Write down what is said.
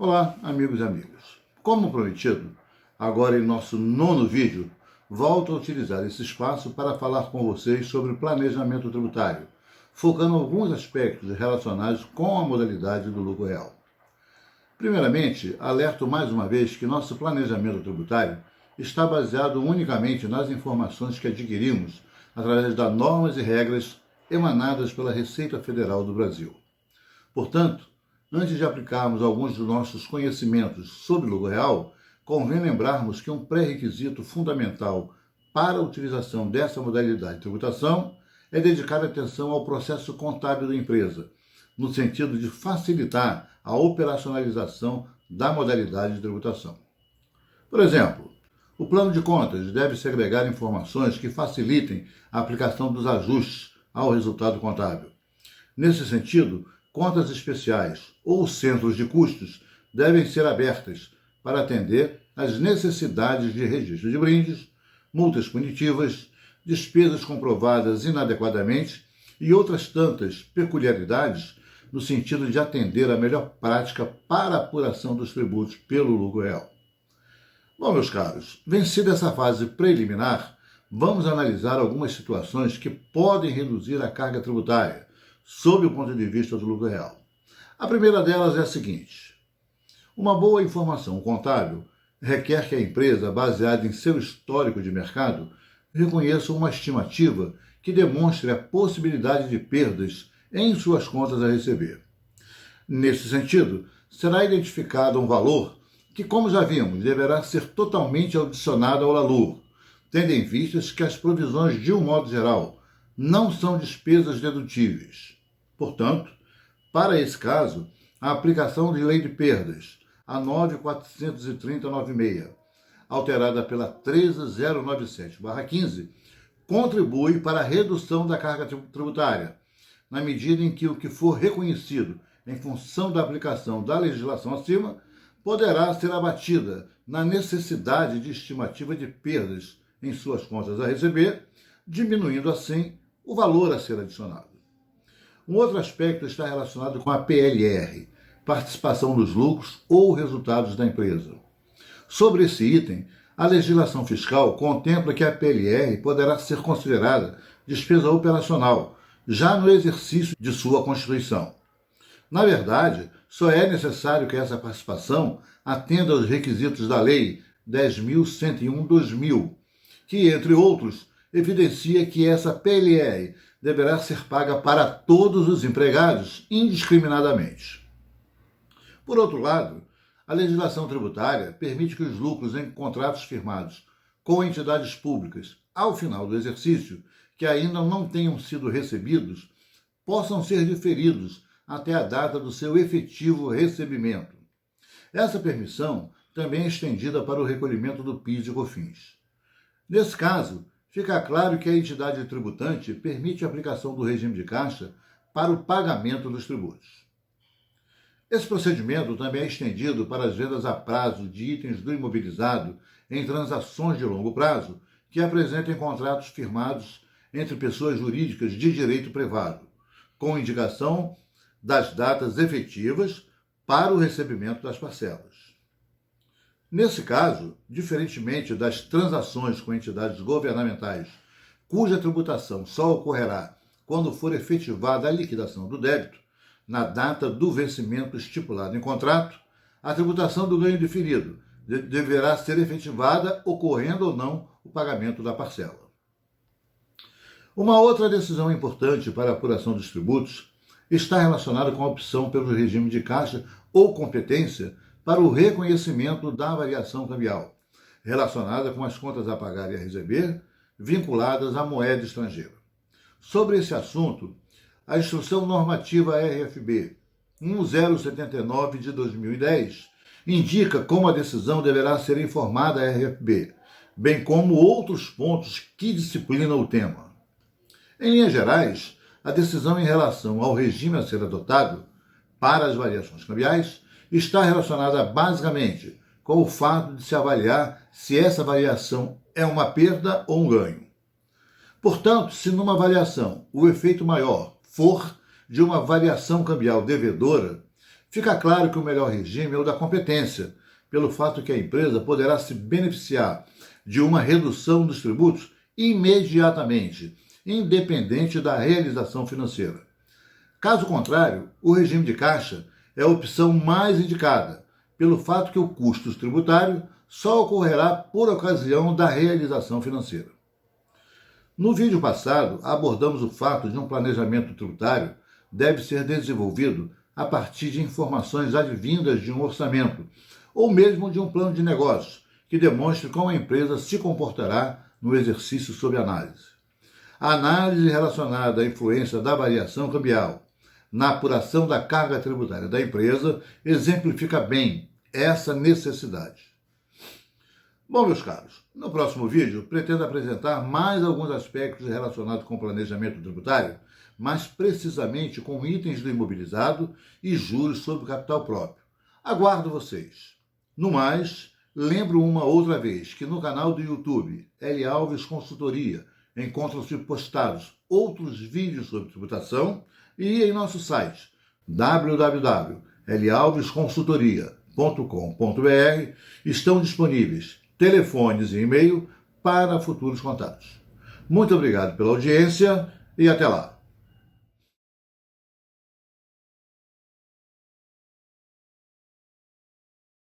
Olá, amigos e amigas. Como prometido, agora em nosso nono vídeo, volto a utilizar esse espaço para falar com vocês sobre planejamento tributário, focando em alguns aspectos relacionados com a modalidade do lucro real. Primeiramente, alerto mais uma vez que nosso planejamento tributário está baseado unicamente nas informações que adquirimos através das normas e regras emanadas pela Receita Federal do Brasil. Portanto, antes de aplicarmos alguns dos nossos conhecimentos sobre o lucro real, convém lembrarmos que um pré-requisito fundamental para a utilização dessa modalidade de tributação é dedicar atenção ao processo contábil da empresa, no sentido de facilitar a operacionalização da modalidade de tributação. Por exemplo, o plano de contas deve segregar informações que facilitem a aplicação dos ajustes ao resultado contábil. Nesse sentido, contas especiais ou centros de custos devem ser abertas para atender às necessidades de registro de brindes, multas punitivas, despesas comprovadas inadequadamente e outras tantas peculiaridades no sentido de atender a melhor prática para a apuração dos tributos pelo lucro real. Bom, meus caros, vencida essa fase preliminar, vamos analisar algumas situações que podem reduzir a carga tributária, sob o ponto de vista do lucro real. A primeira delas é a seguinte: uma boa informação contábil requer que a empresa, baseada em seu histórico de mercado, reconheça uma estimativa que demonstre a possibilidade de perdas em suas contas a receber. Nesse sentido, será identificado um valor que, como já vimos, deverá ser totalmente adicionado ao LALUR, tendo em vista que as provisões, de um modo geral, não são despesas dedutíveis. Portanto, para esse caso, a aplicação de Lei de Perdas, a 9.430/96, alterada pela 13.097/15, contribui para a redução da carga tributária, na medida em que o que for reconhecido em função da aplicação da legislação acima poderá ser abatida na necessidade de estimativa de perdas em suas contas a receber, diminuindo assim o valor a ser adicionado. Um outro aspecto está relacionado com a PLR, participação nos lucros ou resultados da empresa. Sobre esse item, a legislação fiscal contempla que a PLR poderá ser considerada despesa operacional, já no exercício de sua constituição. Na verdade, só é necessário que essa participação atenda aos requisitos da Lei 10.101/2000, que, entre outros, evidencia que essa PLR deverá ser paga para todos os empregados indiscriminadamente. Por outro lado, a legislação tributária permite que os lucros em contratos firmados com entidades públicas ao final do exercício, que ainda não tenham sido recebidos, possam ser diferidos até a data do seu efetivo recebimento. Essa permissão também é estendida para o recolhimento do PIS e COFINS. Nesse caso, fica claro que a entidade tributante permite a aplicação do regime de caixa para o pagamento dos tributos. Esse procedimento também é estendido para as vendas a prazo de itens do imobilizado em transações de longo prazo que apresentem contratos firmados entre pessoas jurídicas de direito privado, com indicação das datas efetivas para o recebimento das parcelas. Nesse caso, diferentemente das transações com entidades governamentais, cuja tributação só ocorrerá quando for efetivada a liquidação do débito, na data do vencimento estipulado em contrato, a tributação do ganho diferido deverá ser efetivada ocorrendo ou não o pagamento da parcela. Uma outra decisão importante para a apuração dos tributos está relacionada com a opção pelo regime de caixa ou competência para o reconhecimento da variação cambial, relacionada com as contas a pagar e a receber, vinculadas à moeda estrangeira. Sobre esse assunto, a Instrução Normativa RFB 1079 de 2010 indica como a decisão deverá ser informada à RFB, bem como outros pontos que disciplinam o tema. Em linhas gerais, a decisão em relação ao regime a ser adotado para as variações cambiais está relacionada basicamente com o fato de se avaliar se essa variação é uma perda ou um ganho. Portanto, se numa variação o efeito maior for de uma variação cambial devedora, Fica claro que o melhor regime é o da competência, pelo fato que a empresa poderá se beneficiar de uma redução dos tributos imediatamente, independente da realização financeira. Caso contrário, o regime de caixa é a opção mais indicada, pelo fato que o custo tributário só ocorrerá por ocasião da realização financeira. No vídeo passado, abordamos o fato de um planejamento tributário deve ser desenvolvido a partir de informações advindas de um orçamento, ou mesmo de um plano de negócios, que demonstre como a empresa se comportará no exercício sob análise. A análise relacionada à influência da variação cambial na apuração da carga tributária da empresa exemplifica bem essa necessidade. Bom, meus caros, no próximo vídeo pretendo apresentar mais alguns aspectos relacionados com o planejamento tributário, mais precisamente com itens do imobilizado e juros sobre o capital próprio. Aguardo vocês. No mais, lembro uma outra vez que no canal do YouTube L. Alves Consultoria encontram-se postados outros vídeos sobre tributação e em nosso site www.lalvesconsultoria.com.br estão disponíveis telefones e e-mail para futuros contatos. Muito obrigado pela audiência e até lá.